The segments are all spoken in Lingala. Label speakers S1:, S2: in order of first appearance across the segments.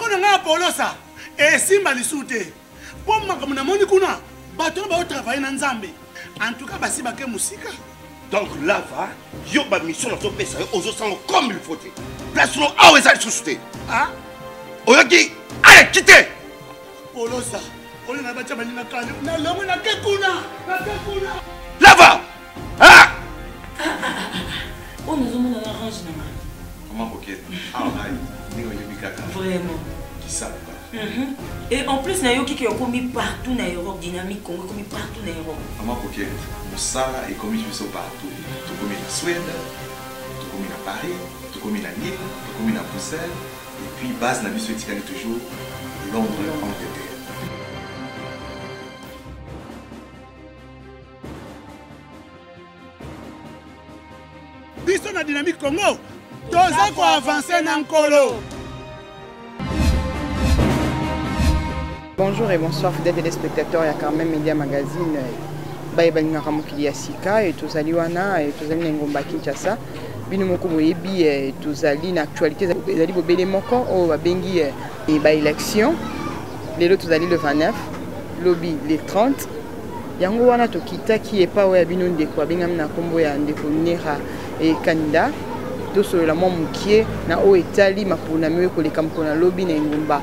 S1: Komona nga polosa. Simba lisute. Pour makamuna moni kuna. Bato ba travailler na Nzambe. En tout cas basi bake musika.
S2: Donc là va, yo ba mission na to pesa yo ozo sango comme il faut. Place no awe za susute.
S1: Ah?
S2: Oyoki, allez quitter.
S1: Polosa. On a bacha bani na kale. Na lomo na kekuna. Na kekuna.
S2: Là va. Ah!
S3: On nous a mis dans l'orange.
S2: Comment coquette? Ah,
S3: vraiment.
S2: Qui ça?
S3: Et en plus, il y a qui ont commis partout dans l'Europe, dynamique, Congo, commis partout dans l'Europe.
S4: Comment coquette? Ça est commis partout. Tout commis en Suède, tout commis à Paris, tout commis à Lille, tout commis à Bruxelles. Et puis, base n'a vu ce ticali toujours Londres, Angleterre.
S1: Biso na dynamique Congo. Toza ko avancer na nkolo.
S5: Bonjour et bonsoir fidèles téléspectateurs, il y a quand même Média Magazine. Baïbalina Ramokili Asika et Tozali Wana et Tozali Ngomba Kinshasa. Bino moko boyebi et Tozali na actualité ezali bobele moko o babengi et ba élection. Lelo Tozali le 29, lobby le 30. Yango wana tokita ki e pa oya bino ndeko abengam na kombo ya ndeko Nera et candidat. Doso la mo mukie na o etali mapona mewe koleka mpona lobby na Ngomba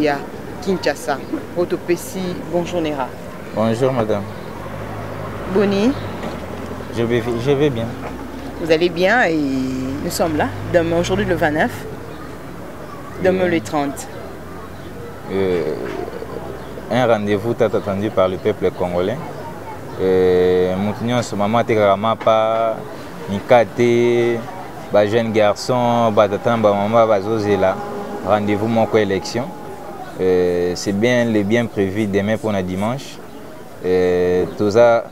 S5: ya Kinshasa. Autopécie, bonjour Nera.
S6: Bonjour madame.
S5: Boni.
S6: Je vais bien.
S5: Vous allez bien et nous sommes là. Demain, aujourd'hui le 29. Demain le 30.
S6: Un rendez-vous tant attendu par le peuple congolais. Montignon en ce moment est pas Nikate, jeune garçon, maman, là. Rendez-vous mon élection. C'est bien prévu demain pour le dimanche. Tout ça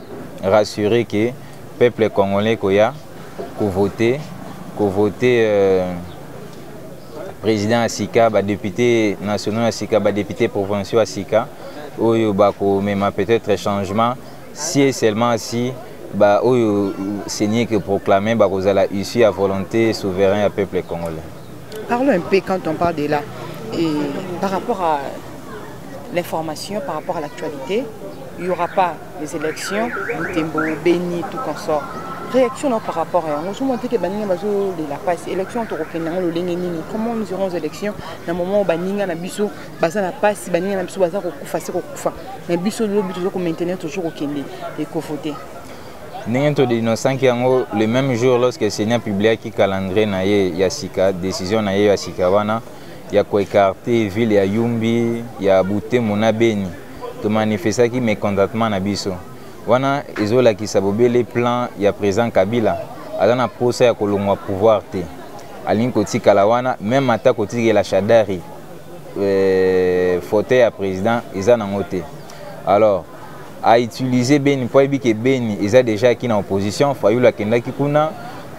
S6: rassuré que le peuple congolais qu'on voter président Asika, député national Asika, député provincial Asika, où il y a peut-être changement si et seulement si c'est que proclamer ici à volonté souveraine du peuple congolais.
S5: Parlons un peu quand on parle de là. Et par rapport à l'information, par rapport à l'actualité, il n'y aura pas les élections, Mutembo, Béni, tout consort. Réaction non, par rapport à on se montre que Baninga bazo de la passe élection to kokena lo lengeni comment nous irons aux élections dans moment où Baninga na biso baza na passe Baninga na biso baza ko kufa na biso lo biso ko maintenir toujours au kende et ko voter.
S6: N'ayant d'innocent qui le même jour lorsque le Seigneur publié qui calendrier na Yasika décision na Yasika wana ya ko écarter ville ya Yumbi ya Bouté Mona Beni to manifester qui mécontentement na biso. Wana ezola ki sabobe les plans ya président Kabila azana posa ya kolongwa pouvoir te alin koti kalawana même ata koti la Chadari fauteuil ya président ezana ngote alors a utiliser Beni pour que Beni eza déjà qui na opposition Fayulu kenda kikuna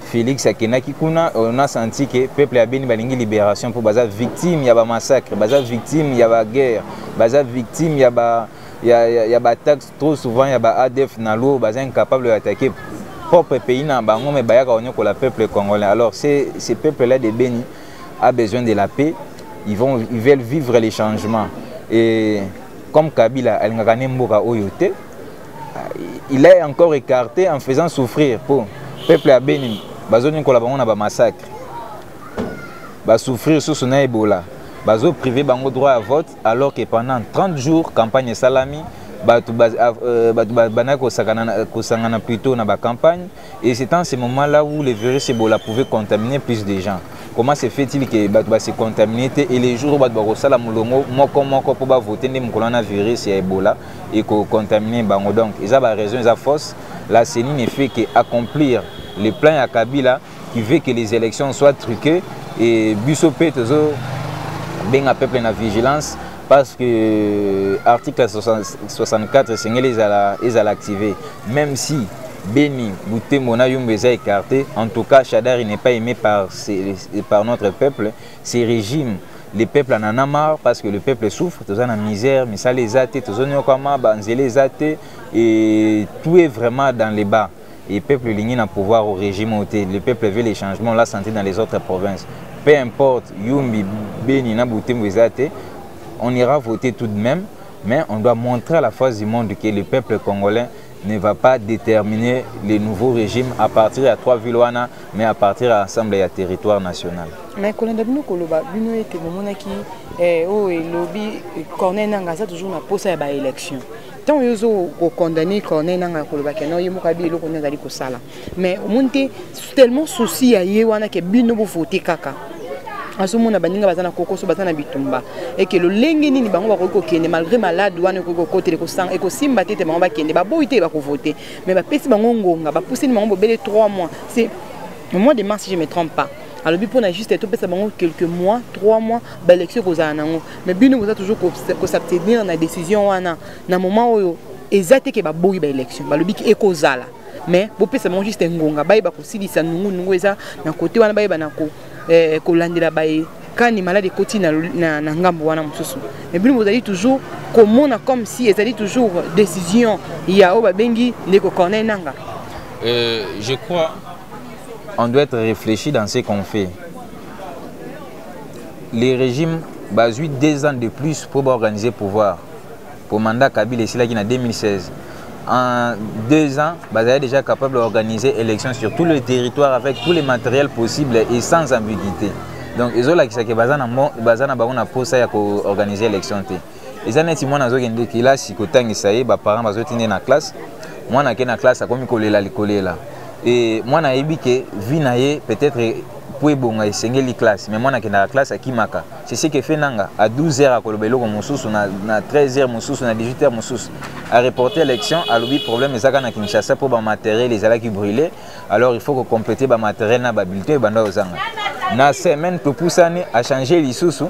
S6: Félix akenda kikuna on a senti que peuple ya Beni balingi libération pour baza victime ya ba massacre baza victime ya ba guerre baza victime ya ba il y a des attaques trop souvent, il y a des ADF dans l'eau, ils sont incapables d'attaquer propre pays, mais le peuple congolais. Alors, ces peuples-là de Béni ont besoin de la paix, ils veulent vivre les changements. Et comme Kabila, il est encore écarté en faisant souffrir pour le peuple à Béni. Ils ont un massacre. Ils vont souffrir sous son Ebola. Bazo privé bango droit à vote alors que pendant 30 jours campagne salami banako sakana plutôt na ba campagne et c'est en ce moment là où le virus Ebola pouvait contaminer plus de gens. Comment se fait-il que ba se contaminer et les jours où ba sala mulongo moko pour ba voter ndem kolona virus ya Ebola et ko contaminer bango donc ils ont raison ils ont force la CENI ne fait que accomplir les plans à Kabila qui veut que les élections soient truquées et Busopé tozo ben à peuple na vigilance parce que article 64 c'est activé même si Beni Bouté Mona Yumba est écarté en tout cas Chadari n'est pas aimé par notre peuple ces régimes les peuples en a marre parce que le peuple souffre tous en la misère mais ça les athées tous en okama banzele athées et tout est vraiment dans les bas et le peuple ligne à pouvoir au régime ôté le peuple veut les changements la santé dans les autres provinces peu importe Yumbi, Beni, Nabutembo, on ira voter tout de même, mais on doit montrer à la face du monde que le peuple congolais ne va pas déterminer les nouveaux régimes à partir de 3 villes, mais à partir de l'ensemble du territoire national.
S5: Mais quand on a vu était le lobby Corneille Nangaza toujours na posa ya ba élection. Tant ils ont condamné Corneille Nangaza koloba que non yemo kabi lo connait dali ko sala. Mais au monde tellement souci à yewana que bino bo voter kaka. Asomona baninga bazana kokoso bazana bitumba et que le lenge nini bango ba ko kende malgré malade wana ko côté ko sang et ko simba tete bango ba kende ba boité ba ko voter mais ba pesi bango ngonga ba pousser ni bango belé 3 mois c'est au mois de mars si je me trompe pas. Alors bi pour na juste to pesa bango quelques mois 3 mois ba élection ko za nango mais bino vous a toujours ko s'abstenir na décision wana na moment oyo ezate ke ba boyi ba élection ba lobi ki ekozala mais bo pesa bango juste ngonga ba ko silisa nungu eza na côté wana ba na ko kolandela baye kani malade koti na ngambo wana mususu mais bino vous allez toujours comment comme si ils allaient toujours décision ya o ba bengi ndeko Corneille Nanga.
S6: Je crois on doit être réfléchi dans ce qu'on fait. Les régimes basent 2 ans de plus pour organiser le pouvoir. Pour mandat Kabila ici là qui en 2016. En 2 ans, vous êtes déjà capable d'organiser l'élection sur tout le territoire avec tous les matériels possibles et sans ambiguïté. Donc, ils ont là qui sont organisé organiser l'élection. Ils ont dit que là, si les parents sont dans la classe, moi, je suis dans la classe, et moi, je suis que peut-être pour bon la classe mais moi na la classe à Kimaka c'est ce que fait nanga à 12h à kolobelo comme mususu na 13h mususu na 18h mususu à reporter l'élection à l'obi problème ezaka na Kinshasa pour ba matériel les ala qui brûler alors il faut que compléter ba matériel na ba bulletin banda ozanga na semaine pour pousser à changer lisusu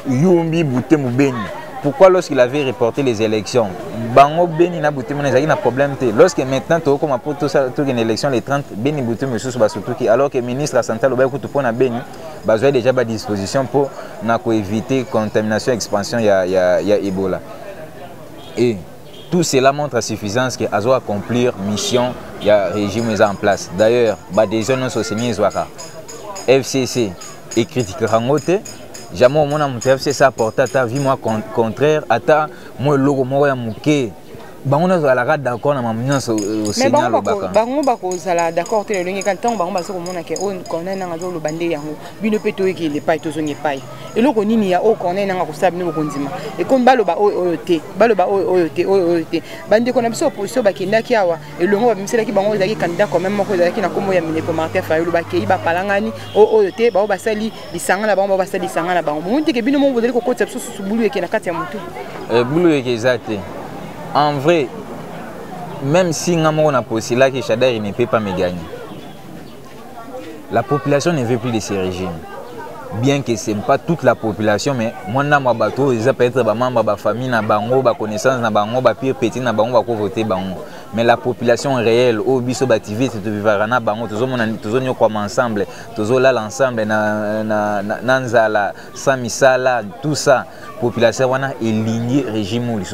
S6: Yumbi Butembo Beni. Pourquoi lorsqu'il avait reporté les élections, Bango Beni na Butembo n'a pas problème. Lorsque maintenant tu comme pour tout ça une élection les 30 Beni Butembo sous basutuki alors que le ministre la santé loba écoute pour na Beni besoin déjà à disposition pour na éviter contamination expansion ya Ebola. Et tout cela montre à suffisance que Azo accomplir mission ya régime en place. D'ailleurs, des zones sociales zwaka FCC et critique rangote jamais mon amour FCC apporte ta vie moi contraire ata moi logo moi ya muke bango na zala d'accord na mamunyanso au Sénat le baka
S5: bango bako zala d'accord te le lingi quand bango baso komona ke on connaît na zo lo bande yango bino peto ki le pai to zo ngi pai eloko nini ya o connaît na ko sabi no konzima e kon balo ba oyote bande ko na biso opposition bakenda ki awa elongo ba misela ki bango ezaki candidat quand même moko ezaki na kombo ya Minepo Martin Fayulu bakei ba palangani oyote ba basali bisanga na bango basali bisanga na bango mundi ke bino mo bozali ko kotsa biso subulu eke na kati ya mutu
S6: bulu eke zate. En vrai, même si on a possible que Chadar ne peut pas me gagner, la population ne veut plus de ces régimes. Bien que ce n'est pas toute la population, mais moi, je peut être membre de la famille, de connaissance, de pire petit, de voter. Mais la population réelle, au biso activité, tu vivras na bango, tous nous comme ensemble, tous là l'ensemble, nanzala, samisala, tout ça, population wana est lignée régime ou les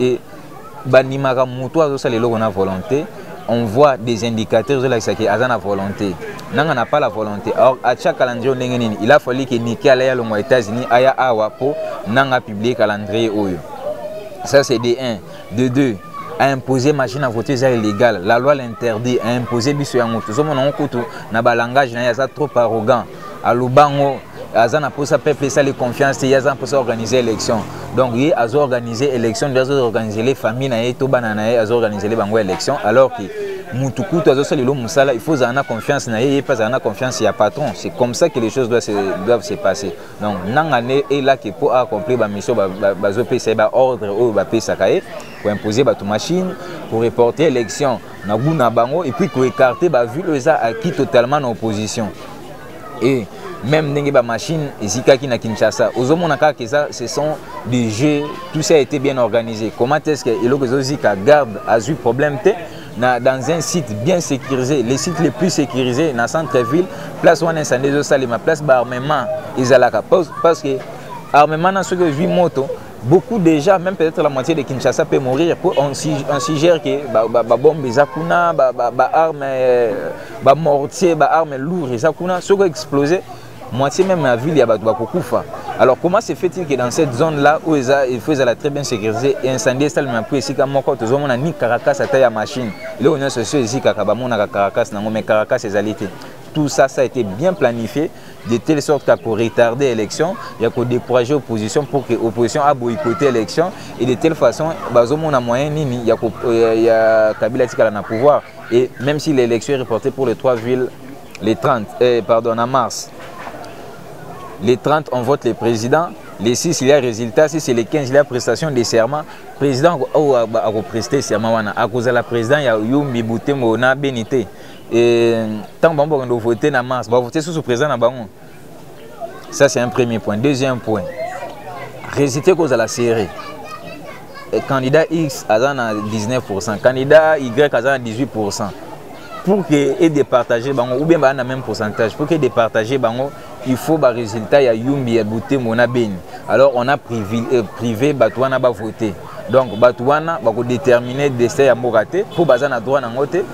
S6: et bandimaka muto azo le logo na volonté on voit des indicateurs de la qui a la volonté nanga n'a pas la volonté alors à chaque calendrier nini il a fallu que Nikia ya aux États-Unis aya awa pour nanga publier calendrier oyo ça c'est de 1 de 2 à imposer machine à voter c'est illégal la loi l'interdit à imposer biso ya muto zo mona okutu na ba langage na ya ça trop arrogant à lubango Azan a pour sa peuple ça les confiance et Azan pour organiser l'élection donc il a organisé l'élection il a organisé les familles na yeto banana il a organisé les bango élection alors que mutukutu azo sali lo musala il faut avoir confiance na yé pas avoir confiance il y a patron c'est comme ça que les choses doivent se passer donc nangane est là que pour accomplir ba mission bazo pesa ba ordre ou ba pesa kaé pour imposer ba tout machine pour reporter l'élection na buna bango et puis pour écarter ba vu le ça acquis totalement en opposition et même n'engue ba machine ezika qui na Kinshasa ozomonaka que ça ce sont des jeux tout ça a été bien organisé comment est-ce que eloko zozika garde a eu problème dans un site bien sécurisé les sites les plus sécurisés dans centre-ville place où on incendie de salima place armement izalaka parce que armement dans ce que 8 motos beaucoup déjà même peut-être la moitié de Kinshasa peut mourir pour on suggère que ba bombe zakuna ba arme ba mortier ba arme lourd zakuna ce qui exploser moitié même la ville, il y a Bakokoufa. Alors comment se fait-il que dans cette zone-là, où il faut très bien sécuriser et incendier, ça ne peut ici comme quand on a ni Caracas à taille à machine. Là, on a ce ici, Caracas, mais Caracas, c'est alité. Tout ça, ça a été bien planifié de telle sorte qu'à retarder l'élection, il y a qu'à décourager l'opposition pour que l'opposition a boycotté l'élection et de telle façon, on a moyen, il y a Kabila qui a le pouvoir. Et même si l'élection est reportée pour les 3 villes, les 30, en mars, les 30, on vote les présidents. Les 6, il y a résultat. Si c'est les 15, il y a prestation des serments. Le président a presté serment. À cause de la présidente, il y a Yumbi Bouté Mona Benité. Et tant que on doit voter en mars, on va voter sur le président. Ça, c'est un premier point. Deuxième point, résultat cause de la série. Candidat X a 19%, candidat Y a 18%. Pour qu'il ait départagé, ou bien dans le même pourcentage, pour qu'il ait départagé, il faut que le résultat y Yumbi et Bouté Mona Beni. Alors on a privé Batouana va voter. Donc Batouana va déterminer le destin à Moraté pour Bazana droit à voter.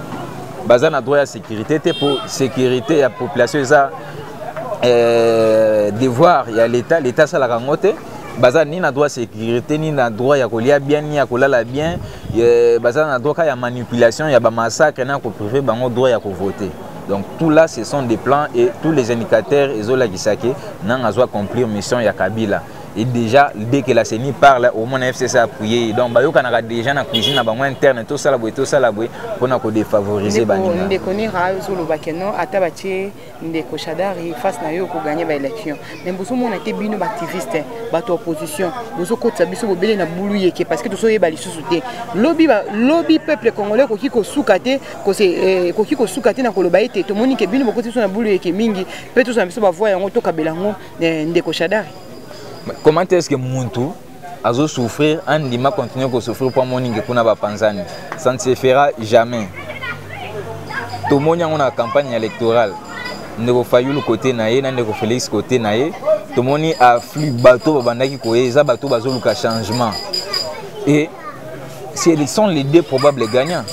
S6: Bazana droit à sécurité pour sécurité de la population. Devoir, il y a l'État ça la voter. Baza ni na droit sécurité ni na droit ya kolia bien ni ya kolala bien baza na droit ya manipulation ya ba massacre na ko privé bango droit ya ko voter. Donc tout là ce sont des plans et tous les indicateurs ezola kisake na ngazwa accomplir mission ya Kabila. Et déjà dès que la CENI parle au moins FCC a prié donc bayoka na déjà na cuisine na bango interne tout ça la boy pour na ko défavoriser banina.
S5: Ndé connaira sur le bakeno atabatie ndé ko Shadari face na yo ko gagner ba élection. Mais boso mon été bino ba activiste ba opposition. Boso ko tsabiso bo belé na buluye ke parce que to so yeba lisusu te. Lobby peuple congolais ko ki ko sukate ko se ko ki ko sukate na ko loba ete to moni ke bino boko so na buluye ke mingi pe to so na biso ba voix yango to kabela ngo ndé ko Shadari.
S6: Comment est-ce que Muntu a souffrir, Andima continue à souffrir pour mon inge kuna bapanzani? Ça ne se fera jamais. Tout le monde a une campagne électorale. Nous avons le côté naïe, nous avons Félix côté naïe. Tout le monde a afflux bateau, bandaki koye, za bateau bazolu ka changement. Et ce sont les deux probables gagnants.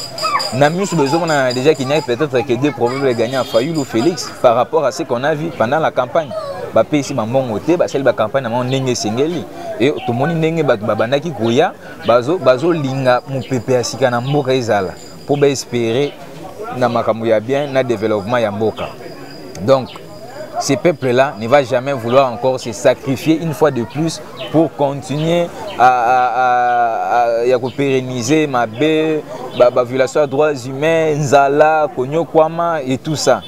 S6: Namius besoin a déjà qu'il y a peut-être que deux probables gagnants, Fayulu Félix, par rapport à ce qu'on a vu pendant la campagne. Bapé ici maman oté ba la campagne na ndenge sengeli et tout le monde ndenge babandaki koya bazo linga mu pepe asika na mboka ezala pour espérer na makambo ya bien na développement ya mboka. Donc ce peuple là ne va jamais vouloir encore se sacrifier une fois de plus pour continuer à pérenniser ma violation des droits humains, Nzala, Konyo Kwama et tout ça.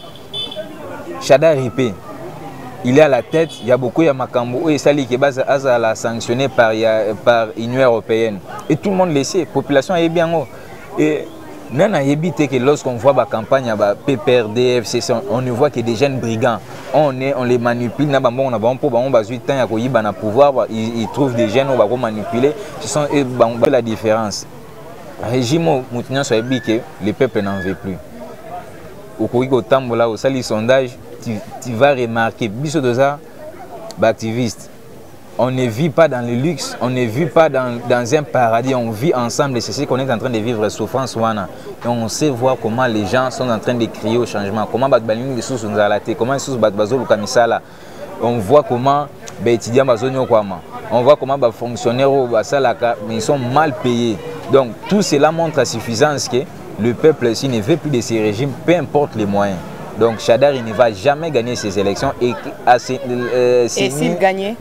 S6: Shadari Ripé, il est à la tête, il y a beaucoup de Makambo et Sali qui est la sanctionné par l'Union européenne. Et tout le monde le sait, la population est bien haut. Et non, que lorsqu'on voit la campagne PPRD, FCC, on ne voit que des jeunes brigands. On les manipule, on a pouvoir, ils trouvent des jeunes, on va manipuler. Ce sont la différence. Le régime, le peuple n'en veut plus. Au Tambola, au sali sondage, tu vas remarquer, biso de ça, activiste. On ne vit pas dans le luxe, on ne vit pas dans un paradis, on vit ensemble et c'est ce qu'on est en train de vivre, souffrance. Et on sait voir comment les gens sont en train de crier au changement, comment on voit comment on voit comment les fonctionnaires ils sont mal payés. Donc tout cela montre à suffisance que le peuple ici ne veut plus de ces régimes, peu importe les moyens. Donc Shadari ne va jamais gagner ces élections et s'il gagnait,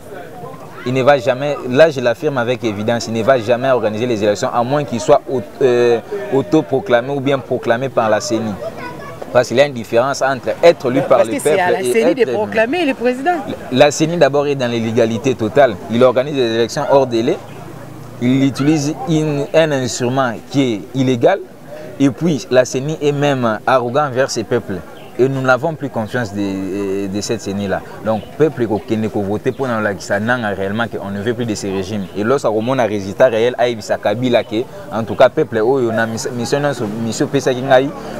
S6: il ne va jamais, là je l'affirme avec évidence, il ne va jamais organiser les élections à moins qu'il soit autoproclamé ou bien proclamé par la CENI. Parce qu'il y a une différence entre être lu par le peuple et la CENI de proclamer le président. La CENI d'abord est dans l'illégalité totale. Il organise des élections hors délai. Il utilise un instrument qui est illégal. Et puis la CENI est même arrogant envers ses peuples. Et nous n'avons plus confiance de cette CENI-là. Donc, le peuple qui a voté pour nous, réellement qu'on ne veut plus de ces régimes. Et lorsqu'on a un résultat réel, en tout cas, le peuple a mission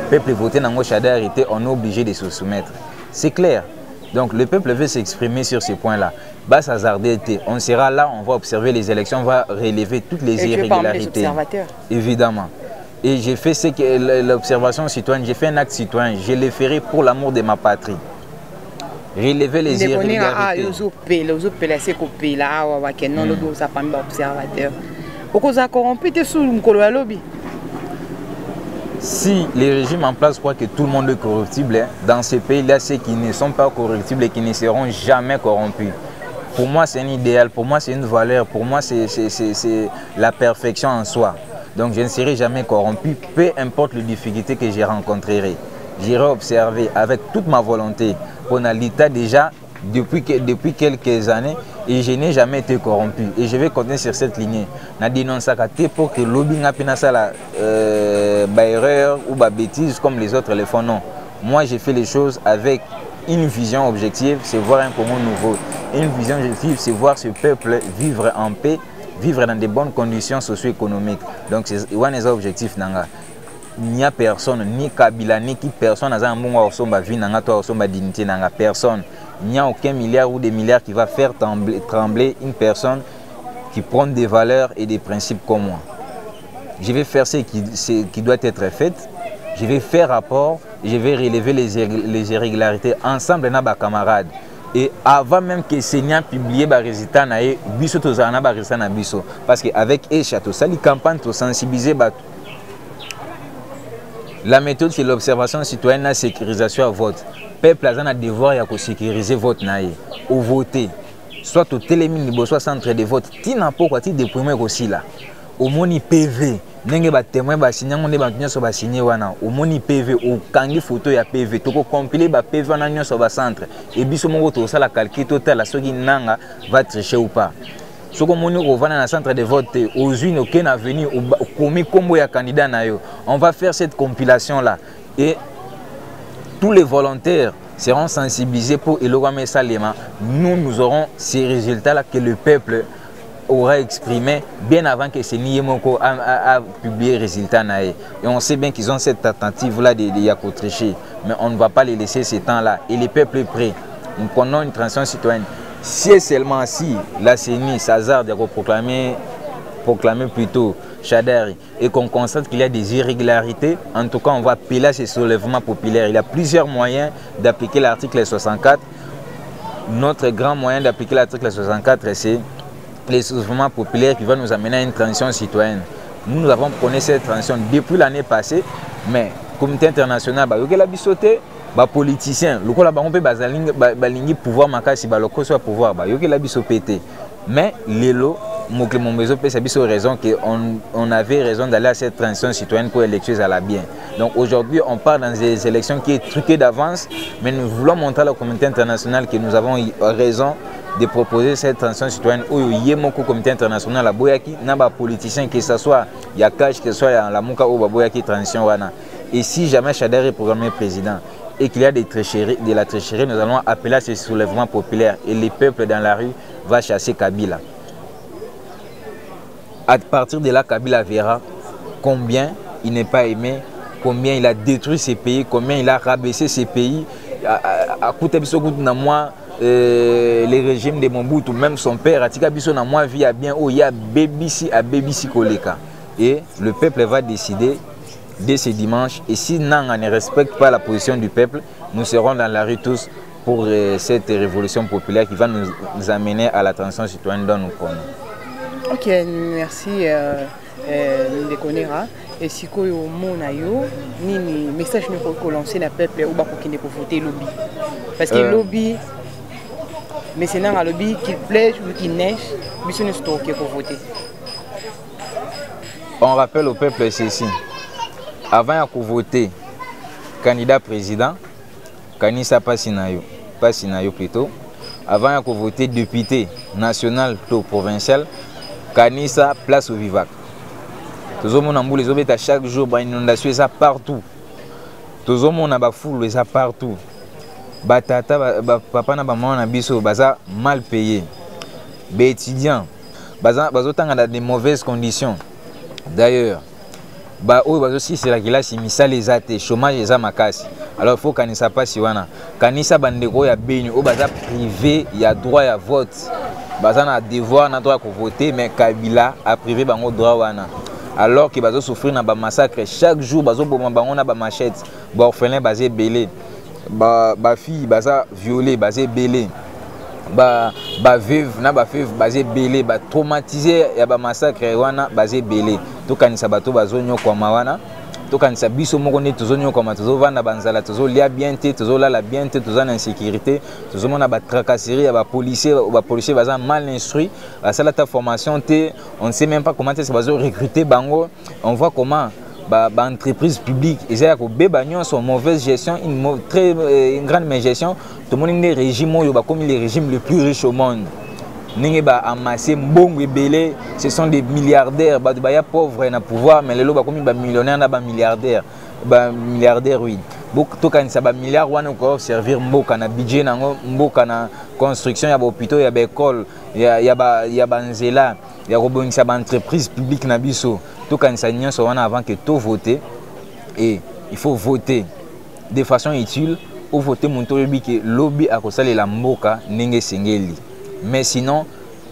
S6: peuple voté dans le Shadari, on est obligé de se soumettre. C'est clair. Donc, le peuple veut s'exprimer sur ces points-là. Basse hasardité. On sera là, on va observer les élections, on va relever toutes les irrégularités. Évidemment. Et j'ai fait ce que l'observation citoyenne, j'ai fait un acte citoyen, je l'ai fait pour l'amour de ma patrie. relever les irrégularités. Si les régimes en place croient que tout le monde est corruptible, dans ces pays, il y a ceux qui ne sont pas corruptibles et qui ne seront jamais corrompus. Pour moi, c'est un idéal, pour moi, c'est une valeur, pour moi, c'est la perfection en soi. Donc, je ne serai jamais corrompu, peu importe les difficultés que je rencontrerai. J'irai observer avec toute ma volonté pour l'État déjà depuis quelques années et je n'ai jamais été corrompu. Et je vais continuer sur cette lignée. Je dénonce pour que lobby n'a pas la erreur ou la bêtise comme les autres le font. Non. Moi, j'ai fait les choses avec une vision objective, c'est voir un Congo nouveau. Une vision objective, c'est voir ce peuple vivre en paix, vivre dans de bonnes conditions socio-économiques. Donc, c'est un objectif. Il n'y a personne, ni Kabila, ni qui personne n'a un vie, dignité, personne. Il n'y a aucun milliard ou des milliards qui va faire trembler une personne qui prend des valeurs et des principes comme moi. Je vais faire ce qui doit être fait. Je vais faire rapport, je vais relever les irrégularités ensemble avec mes camarades. Et avant même que Seigneur publie les résultats, parce qu'avec Echa, ça, les campagnes pour sensibiliser. La méthode, c'est l'observation citoyenne, la sécurisation à vote. Le peuple a un devoir de sécuriser vote ou voter. Soit au télémine, soit centre de vote. Tu n'as pas quoi, tu déprimé aussi là. Au moni PV, n'engé ba témoin ba signer, on est ba tenir sur ba signer wana. Au moni PV, au kangi photo ya PV, tu peux compiler ba PV en agnon sur ba centre. Et biso mongo to ça la calcul total, la soki nanga va tricher ou pas. Ce qu'on moni au dans le centre de vote, aux unes aucun avenir, au commis combo ya candidat na yo. On va faire cette compilation là et tous les volontaires seront sensibilisés pour Elogame Salema. Nous aurons ces résultats-là que le peuple aura exprimé bien avant que Seni Yemoko a publié les résultats. Et on sait bien qu'ils ont cette tentative-là de Yakotricher. Mais on ne va pas les laisser ces temps-là. Et le peuple est prêt. Nous prenons une transition citoyenne. Si et seulement si la CENI s'hasarde de proclamer plutôt Chadari et qu'on constate qu'il y a des irrégularités, en tout cas on va appeler à ces soulèvements populaires. Il y a plusieurs moyens d'appliquer l'article 64. Notre grand moyen d'appliquer l'article 64, c'est les soulèvements populaires qui vont nous amener à une transition citoyenne. Nous avons prôné cette transition depuis l'année passée, mais le comité international, les politiciens, le pouvoir le pouvoir, mais les lots, raison qu'on avait raison d'aller à cette transition citoyenne pour élections à la bien. Donc aujourd'hui, on part dans des élections qui est truquées d'avance, mais nous voulons montrer à la communauté internationale que nous avons raison de proposer cette transition citoyenne où il y a mon comité international la boyaki n'a pas politicien que ce soit Yakash que ce soit la Mouka ou boyaki transition wana. Et si jamais Chadari est programmé président et qu'il y a de la tricherie, nous allons appeler à ce soulèvement populaire et les peuples dans la rue vont chasser Kabila. À partir de là, Kabila verra combien il n'est pas aimé, combien il a détruit ces pays, combien il a rabaissé ces pays. À côté de moi, les régimes de Mobutu, même son père, Atika Biso na moi vit à bien où il y a BBC à BBC Koleka. Et le peuple va décider dès ce dimanche. Et si Nanga ne respecte pas la position du peuple, nous serons dans la rue tous pour cette révolution populaire qui va nous amener à la transition citoyenne dont nous connaissons.
S5: Ok, merci Ndekonera. Et si vous avez un message que lancer le peuple ou pour voter lobby. Parce que lobby, mais c'est un lobby qui plaît ou qui neige, mais c'est une histoire pour voter.
S6: On rappelle au peuple ceci. Avant de voter candidat président, Kanisa Passinayo plutôt, avant de voter député national ou provincial, Kanisa place au Vivac. Tous les gens ont chaque jour une inondation partout. Tous les gens ont foule partout. Batata, papa na maman na biso baza mal payé. Les étudiants baza dans de mauvaises conditions. D'ailleurs, aussi c'est la classe misale les athées, chômage les amakasi. Alors il faut Kanisa pas si wana. Kanisa bandeko ya beni o baza privé, il y a droit à vote. Baza na devoir na droit à voter mais Kabila a privé bango droit wana. Alors que bazo souffrir na ba massacre chaque jour bazo boma bango na ba machette, ba orphelin basé belé. ba fille baza violée baza belé ba veuve na ba veuve baza belé ba traumatisé ya ba massacre wana baza belé to kanisa bato bazonyo kwa mawana to kanisa biso moko ne tozonyo kwa matozo vanda banzala tozo lia bien te tozo lala bien te tozo na insécurité tozo mona ba tracasserie ya ba policiers baza mal instruits basala ta formation te on ne sait même pas comment est-ce bazo recruter bango on voit comment ba entreprise publique ezaya ko beba nyonso mauvaise gestion une grande gestion tout le monde régime oyo ba comme les régimes les plus riches au monde ninge ba amassé mbongo ebele ce sont des milliardaires ba ya pauvres na pouvoir mais lelo ba comme ba millionnaires na ba milliardaires oui beaucoup to kanisa ba milliards wana ko servir mboka na budget nango mboka na construction ya ba hôpitaux ya ba école ya ba nzela ya ko bongisa ba entreprise publique na biso tout kanisa nyonso wana avant que tout voter et il faut voter de façon utile ou voter mon tobi que lobby a kosala la mboka ninge sengeli. Mais sinon,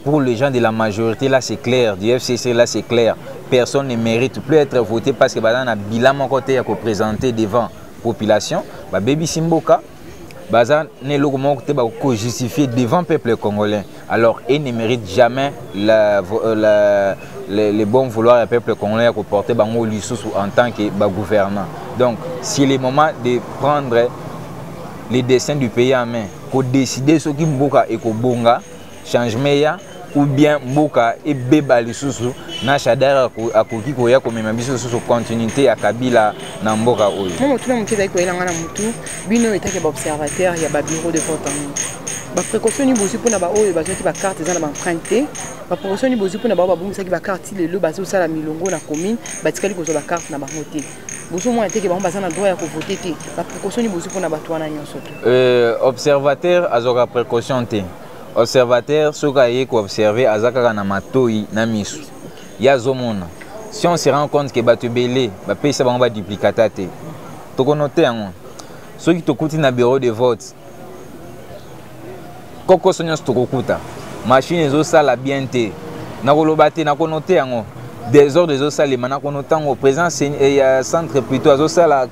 S6: pour les gens de la majorité, là c'est clair, du FCC, là c'est clair. Personne ne mérite plus être voté parce que dans un bilan mon côté à présenter devant la population, baby Simboka, ne lo justifier devant le peuple congolais. Alors, il ne mérite jamais les bons vouloirs du peuple congolais pour porter bango l'issous en tant que gouvernant. Donc, c'est le moment de prendre les destins du pays en main, pour décider ce qui mboka et ko bonga changement ya ou bien mboka et beba lisusu na shadara akoki ko ya ko mema biso sur continuité ya Kabila na mboka oyo.
S5: Moi tout le monde qui est na mutu bino etake ba observateur ya ba bureau de vote ba précaution ni bosi pona ba oyo ba zoti ba carte za na ba emprunter ba précaution ni bosi pona ba bungisa ki ba carte lelo ba zo sala milongo na commune ba tikali ko zo ba carte na ba voter. Boso moi etake ba mbasa na droit ya ko voter te ba précaution ni bosi pona ba twana nyonso to.
S6: Observateur azoka précaution te. Observateur soka ye ko observer azaka na matoi na misu. Ya zomona. Si on se rend compte que batu belé ba pesa ba ba duplicata te. To ko noter yango. Soki to kuti na bureau de vote. Koko sonyo stokokuta. Machine zo sala bien te. Na koloba te na ko noter yango. Des ordres zo sala mana ko notango présence et centre plutôt zo sala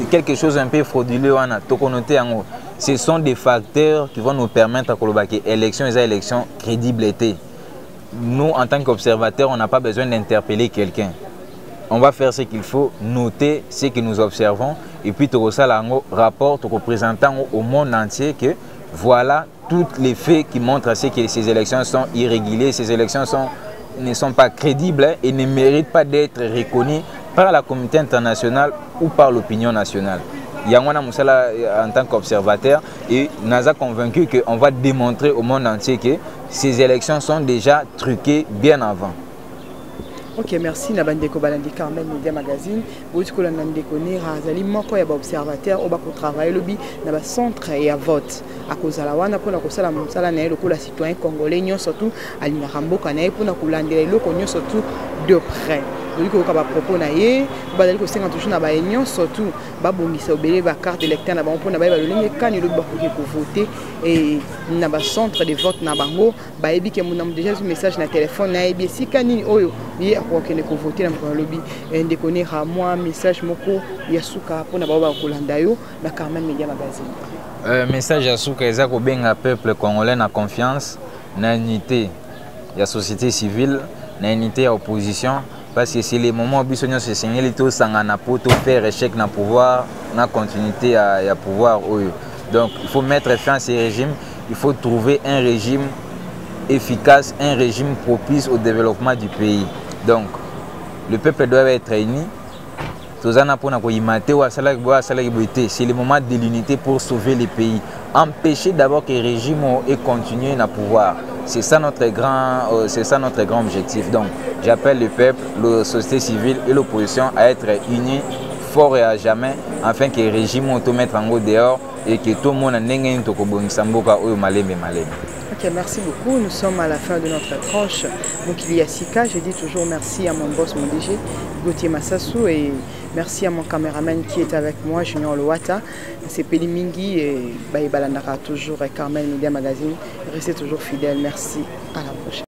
S6: quelque chose un peu frauduleux wana to ko noter yango. Ce sont des facteurs qui vont nous permettre que l'élection et l'élection crédibilité. Nous, en tant qu'observateurs, on n'a pas besoin d'interpeller quelqu'un. On va faire ce qu'il faut, noter ce que nous observons, et puis tout ça, un rapport représentant au monde entier que voilà tous les faits qui montrent que ces élections sont irrégulières, ces élections ne sont pas crédibles et ne méritent pas d'être reconnues par la communauté internationale ou par l'opinion nationale. Yangwana Moussala en tant qu'observateur et Naza convaincu qu'on va démontrer au monde entier que ces élections sont déjà truquées bien avant.
S5: Ok, merci Nabandeko Balandi Carmel Media Magazine. Vous êtes Nandekone Razali Moko ya observateur au bako travail lobby na ba centre et à vote. À cause de la wana pour na kosala mosala na eloko la citoyen congolais nyo surtout alina ramboka na pour na kolandela eloko nyo surtout de près. Donc ko ba propos na ye ba dali ko 50 jours na ba union surtout ba bongisa obele ba carte électeur na ba pour na ba lolenge kani lo ba ko voter et na ba centre de vote na bango ba ebi ke mon déjà ce message na téléphone na ebi si kani oyo ye akokene ko voter na ko lobby ndekone ha moi message moko ya suka pour na ba kolanda yo na Carmel Media Magazine.
S6: Message à Souka Ezako benga peuple congolais na confiance, na unité, la société civile, na unité à opposition, parce que c'est les moments où nous se signalent tous sangana pour faire échec na pouvoir, na continuité à pouvoir. Donc il faut mettre fin à ces régimes, il faut trouver un régime efficace, un régime propice au développement du pays. Donc le peuple doit être uni. C'est le moment de l'unité pour sauver le pays. Empêcher d'abord que le régime ait continué à pouvoir. C'est ça notre grand objectif. Donc j'appelle le peuple, la société civile et l'opposition à être unis, forts et à jamais, afin que le régime ait mettre en haut dehors et que tout le monde ait
S5: Ok, merci beaucoup. Nous sommes à la fin de notre tranche. Mokili Sika, je dis toujours merci à mon boss, mon DG, Gauthier Massassou, et merci à mon caméraman qui est avec moi, Junior Loata. C'est Peli Mingi et Baïbalandara, toujours Carmel Media Magazine. Restez toujours fidèles. Merci. À la prochaine.